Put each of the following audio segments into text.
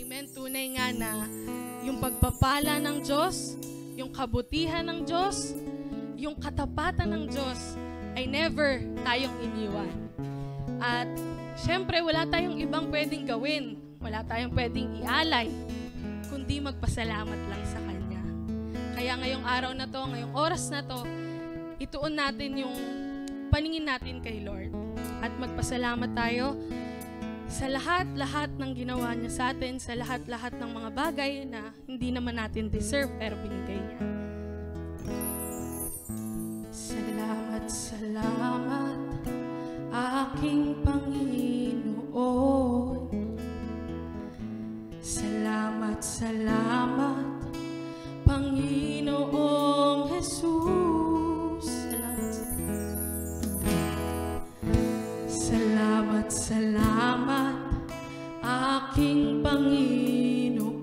Amen. Tunay nga na yung pagpapala ng Diyos, yung kabutihan ng Diyos, yung katapatan ng Diyos ay never tayong iniwan. At syempre, wala tayong ibang pwedeng gawin. Wala tayong pwedeng ialay, kundi magpasalamat lang sa Kanya. Kaya ngayong araw na to, ngayong oras na to, ituon natin yung paningin natin kay Lord. At magpasalamat tayo sa lahat-lahat ng ginawa niya sa atin, sa lahat-lahat ng mga bagay na hindi naman natin deserve pero binigay niya. Salamat, salamat, aking Panginoon. Salamat, salamat, Panginoong Jesus. Salamat, salamat, aking Panginoon.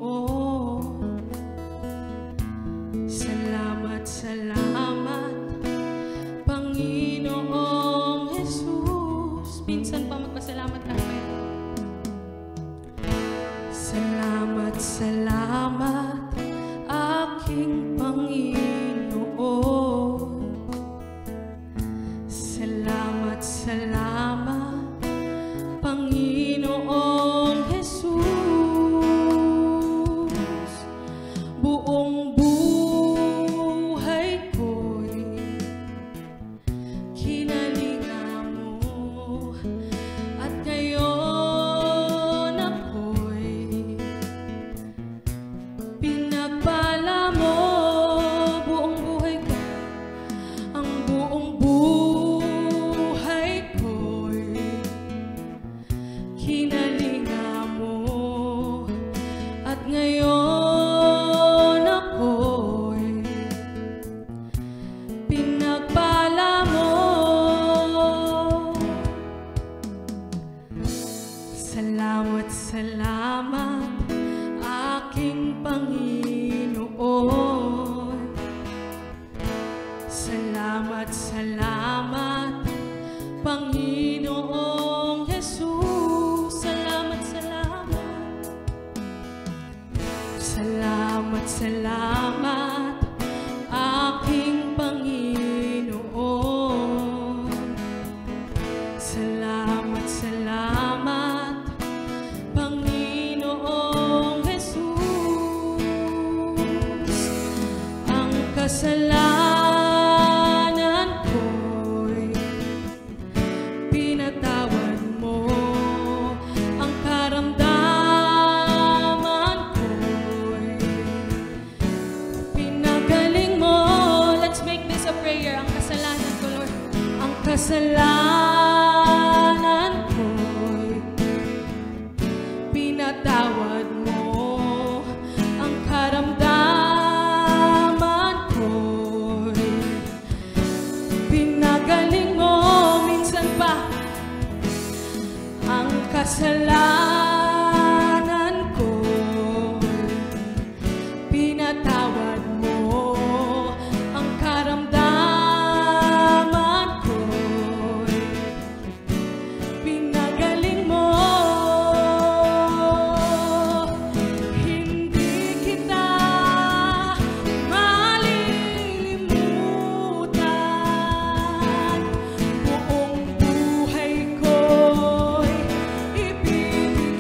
Salamat, salamat, Panginoong Jesus. Minsan pa magpasalamat tayo. Salamat, salamat, aking Panginoon. Salamat, salamat, Panginoong Jesus. Buong buhay ko'y kinalinga mo, at ngayon ako'y pinagpala mo. Buong buhay ko, ang buong buhay ko'y kinalinga mo, at ngayon ako'y pinagpala mo. Salamat, salamat, aking Panginoon. Salamat, salamat, Panginoong Jesus. Salamat, salamat. Salamat, salamat, aking Panginoon. Salamat, salamat, Panginoong Jesus. Ang kasalanan ko'y pinatawad mo, ang karamdaman ko'y pinagaling mo. Let's make this a prayer. Ang kasalanan ko, Lord, ang kasalanan ko'y pinatawad mo, ang karamdaman ko'y pinagaling mo. Minsan pa, ang kasalanan ko'y pinatawad mo, ang karamdaman ko'y pinagaling mo. Hindi kita malilimutan. Buong buhay ko'y ibibigay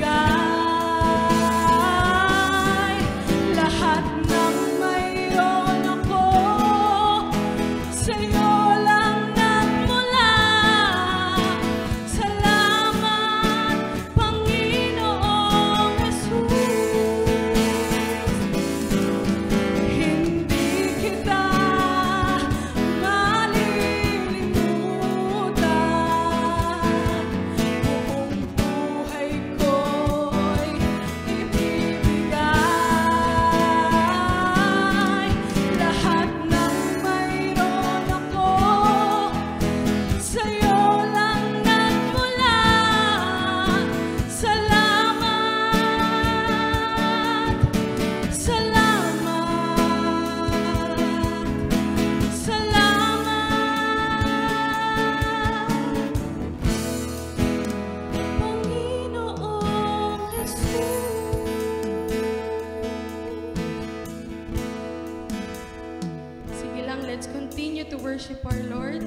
worship our Lord.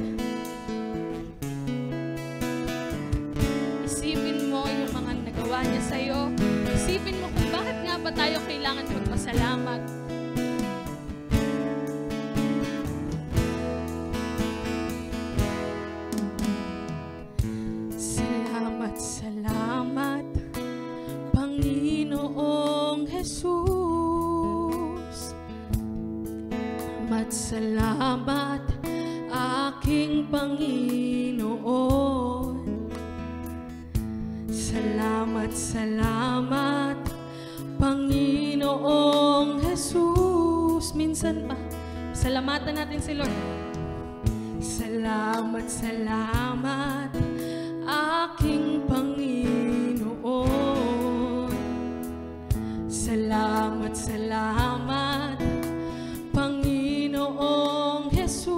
Isipin mo yung mga nagawa niya sa'yo. Isipin mo kung bakit nga ba tayo kailangan magpasalamat. Salamat, salamat, Panginoong Jesus. Salamat, aking Panginoon. Salamat, salamat, Panginoong Jesus. Minsan pa, salamatan natin si Lord. Salamat, salamat, aking Panginoon. Salamat, salamat, Panginoong Jesus.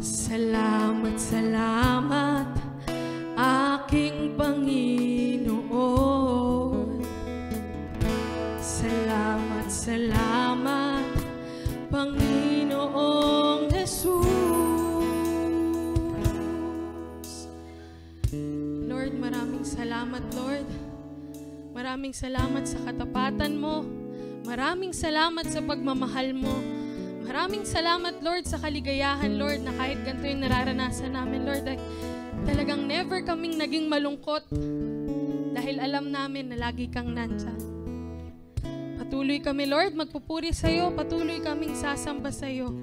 Salamat, salamat, aking Panginoon. Salamat, salamat, Panginoong Jesus. Lord, maraming salamat, Lord. Maraming salamat sa katapatan mo. Maraming salamat sa pagmamahal mo. Maraming salamat, Lord, sa kaligayahan, Lord, na kahit ganito yung nararanasan namin, Lord, ay talagang never kaming naging malungkot dahil alam namin na lagi kang nandyan. Patuloy kami, Lord, magpupuri sa'yo. Patuloy kaming sasamba sa'yo.